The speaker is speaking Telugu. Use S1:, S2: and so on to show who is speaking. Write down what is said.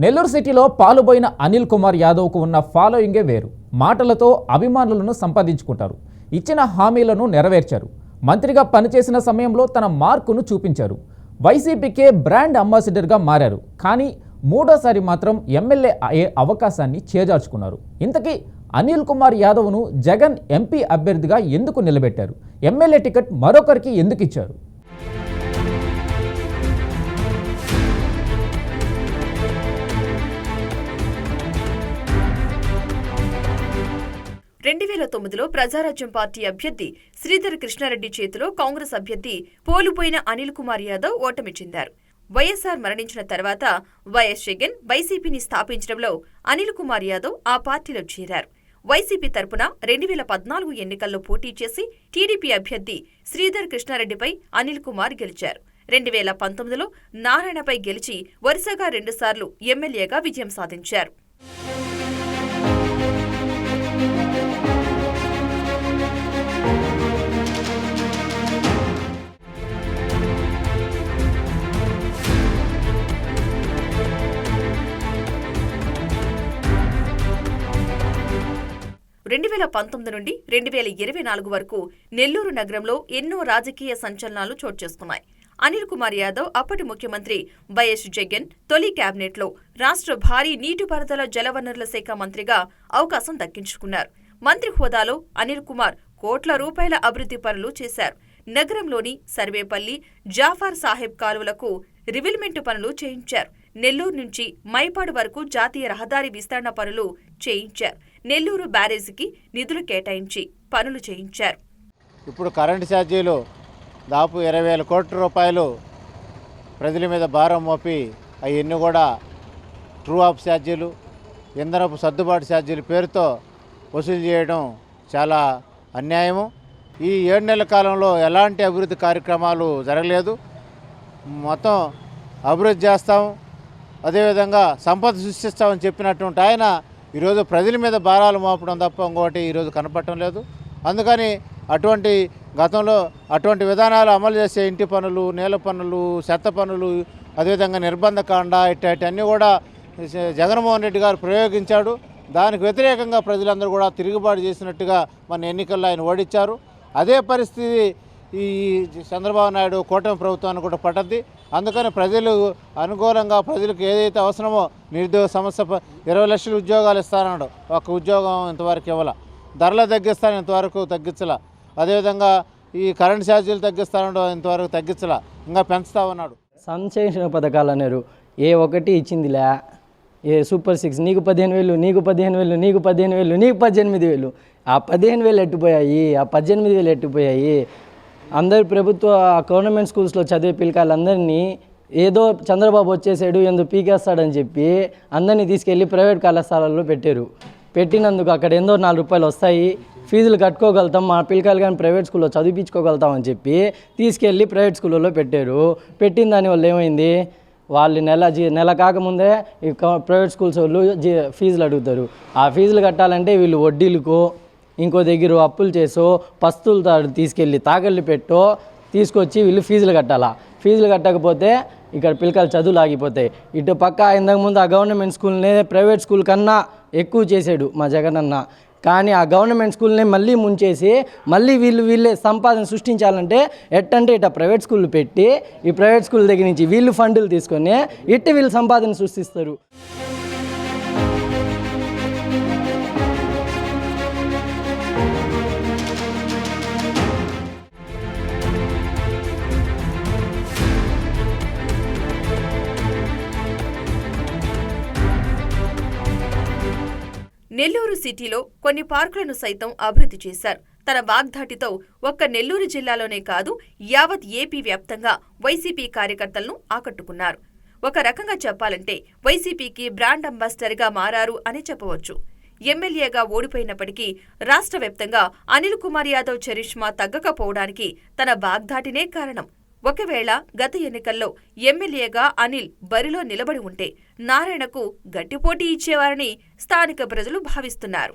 S1: నెల్లూరు సిటీలో పాలుబోయిన అనిల్ కుమార్ యాదవ్కు ఉన్న ఫాలోయింగే వేరు. మాటలతో అభిమానులను సంపాదించుకుంటారు. ఇచ్చిన హామీలను నెరవేర్చారు. మంత్రిగా పనిచేసిన సమయంలో తన మార్కును చూపించారు. వైసీపీకే బ్రాండ్ అంబాసిడర్గా మారారు. కానీ మూడోసారి మాత్రం ఎమ్మెల్యే అయ్యే అవకాశాన్ని చేజార్చుకున్నారు. ఇంతకీ అనిల్ కుమార్ యాదవ్ను జగన్ ఎంపీ అభ్యర్థిగా ఎందుకు నిలబెట్టారు? ఎమ్మెల్యే టికెట్ మరొకరికి ఎందుకు ఇచ్చారు?
S2: 2009లో ప్రజారాజ్యం పార్టీ అభ్యర్థి శ్రీధర్ కృష్ణారెడ్డి చేతిలో కాంగ్రెస్ అభ్యర్థి పోలుపోయిన అనిల్ కుమార్ యాదవ్ ఓటమి చెందారు. వైఎస్ఆర్ మరణించిన తర్వాత వైఎస్ జగన్ వైసీపీని స్థాపించడంలో అనిల్ కుమార్ యాదవ్ ఆ పార్టీలో చేరారు. వైసీపీ తరపున 2014 ఎన్నికల్లో పోటీ చేసి టీడీపీ అభ్యర్థి శ్రీధర్ కృష్ణారెడ్డిపై అనిల్ కుమార్ గెలిచారు. 2019లో నారాయణపై గెలిచి వరుసగా 2 సార్లు ఎమ్మెల్యేగా విజయం సాధించారు. రెండు 2019 నుండి 2024 వరకు నెల్లూరు నగరంలో ఎన్నో రాజకీయ సంచలనాలు చోటు చేసుకున్నాయి. అనిల్ కుమార్ యాదవ్ అప్పటి ముఖ్యమంత్రి వైఎస్ జగన్ తొలి కేబినెట్లో రాష్ట్ర భారీ నీటిపారుదల జలవనరుల శాఖ మంత్రిగా అవకాశం దక్కించుకున్నారు. మంత్రి హోదాలో అనిల్ కుమార్ కోట్ల రూపాయల అభివృద్ధి పనులు చేశారు. నగరంలోని సర్వేపల్లి, జాఫర్ సాహెబ్ కాలువలకు రివిల్మెంట్ పనులు చేయించారు. నెల్లూరు నుంచి మైపాడు వరకు జాతీయ రహదారి విస్తరణ పనులు చేయించారు. నెల్లూరు బ్యారేజీకి నిధులు కేటాయించి పనులు చేయించారు.
S3: ఇప్పుడు కరెంటు ఛార్జీలు దాదాపు 20,000 కోట్ల రూపాయలు ప్రజల మీద భారం మోపి అవన్నీ కూడా ట్రూ ఆఫ్ ఛార్జీలు, ఇంధనపు సర్దుబాటు ఛార్జీల పేరుతో వసూలు చేయడం చాలా అన్యాయము. ఈ 7 నెలల కాలంలో ఎలాంటి అభివృద్ధి కార్యక్రమాలు జరగలేదు. మొత్తం అభివృద్ధి చేస్తాం, అదేవిధంగా సంపద సృష్టిస్తామని చెప్పినటువంటి ఆయన ఈరోజు ప్రజల మీద భారాలు మోపడం తప్ప ఇంకోటి ఈరోజు కనపడటం లేదు. అందుకని గతంలో అటువంటి విధానాలు అమలు చేసే ఇంటి పనులు, నేల పనులు, చెత్త పనులు, అదేవిధంగా నిర్బంధకాండ ఇట్లాంటివన్నీ కూడా జగన్మోహన్ రెడ్డి గారు ప్రయోగించాడు. దానికి వ్యతిరేకంగా ప్రజలందరూ కూడా తిరుగుబాటు చేసినట్టుగా మన ఎన్నికల్లో ఆయన ఓడించారు. అదే పరిస్థితి ఈ చంద్రబాబు నాయుడు కూటమి ప్రభుత్వాన్ని కూడా పట్టద్ది. అందుకని ప్రజలు అనుకూలంగా ప్రజలకు ఏదైతే అవసరమో నిరుద్యోగ సమస్య 20 లక్షల ఉద్యోగాలు ఇస్తానన్నాడు. ఒక ఉద్యోగం ఇంతవరకు ఇవ్వాల. ధరలు తగ్గిస్తాను ఇంతవరకు తగ్గించలా. అదేవిధంగా ఈ కరెంట్ ఛార్జీలు తగ్గిస్తానన్నాడు, ఇంతవరకు తగ్గించలా, ఇంకా పెంచుతామన్నాడు.
S4: సంక్షేమ పథకాలు అన్నారు, ఏ ఒక్కటి ఇచ్చిందిలే. ఏ సూపర్ 6 నీకు 15,000, నీకు 15,000, నీకు 15,000, నీకు 18,000. ఆ 15,000 ఎట్టిపోయాయి, ఆ 18,000 ఎట్టిపోయాయి. అందరు ప్రభుత్వ గవర్నమెంట్ స్కూల్స్లో చదివే పిల్లకాయలందరినీ ఏదో చంద్రబాబు వచ్చేసాడు ఎందుకు పీకేస్తాడని చెప్పి అందరినీ తీసుకెళ్ళి ప్రైవేట్ కళాశాలల్లో పెట్టారు. పెట్టినందుకు అక్కడ ఎందో 4 రూపాయలు వస్తాయి, ఫీజులు కట్టుకోగలుగుతాం, మా పిల్లకాయలు కానీ ప్రైవేట్ స్కూల్లో చదివించుకోగలుగుతామని చెప్పి తీసుకెళ్ళి ప్రైవేట్ స్కూళ్ళలో పెట్టారు. పెట్టిన దానివల్ల ఏమైంది, వాళ్ళు నెల కాకముందే ఈ ప్రైవేట్ స్కూల్స్ వాళ్ళు ఫీజులు అడుగుతారు. ఆ ఫీజులు కట్టాలంటే వీళ్ళు వడ్డీలకు ఇంకో దగ్గర అప్పులు చేసో పస్తులు తీసుకెళ్ళి తాకళ్ళు పెట్టో తీసుకొచ్చి వీళ్ళు ఫీజులు కట్టాలా. ఫీజులు కట్టకపోతే ఇక్కడ పిల్లకాయలు చదువులు ఆగిపోతాయి. ఇటు పక్క ఇంతకుముందు ఆ గవర్నమెంట్ స్కూల్నే ప్రైవేట్ స్కూల్ కన్నా ఎక్కువ చేసాడు మా జగన్ అన్న. కానీ ఆ గవర్నమెంట్ స్కూల్ని మళ్ళీ ముంచేసి మళ్ళీ వీళ్ళే సంపాదన సృష్టించాలంటే ఎట్టంటే ఇట్లా ప్రైవేట్ స్కూళ్ళు పెట్టి ఈ ప్రైవేట్ స్కూల్ దగ్గర నుంచి వీళ్ళు ఫండ్లు తీసుకొని వీళ్ళు సంపాదన సృష్టిస్తారు.
S2: నెల్లూరు సిటీలో కొన్ని పార్కులను సైతం అభివృద్ధి చేశారు. తన వాగ్దాటితో ఒక్క నెల్లూరు జిల్లాలోనే కాదు యావత్ ఏపీ వ్యాప్తంగా వైసీపీ కార్యకర్తలను ఆకట్టుకున్నారు. ఒక రకంగా చెప్పాలంటే వైసీపీకి బ్రాండ్ అంబాసిడర్గా మారారు అని చెప్పవచ్చు. ఎమ్మెల్యేగా ఓడిపోయినప్పటికీ రాష్ట్ర వ్యాప్తంగా అనిల్ కుమార్ యాదవ్ చరిష్మా తగ్గకపోవడానికి తన వాగ్దాటినే కారణం. ఒకవేళ గత ఎన్నికల్లో ఎమ్మెల్యేగా అనిల్ బరిలో నిలబడి ఉంటే నారాయణకు గట్టి పోటీ ఇచ్చేవారని స్థానిక ప్రజలు భావిస్తున్నారు.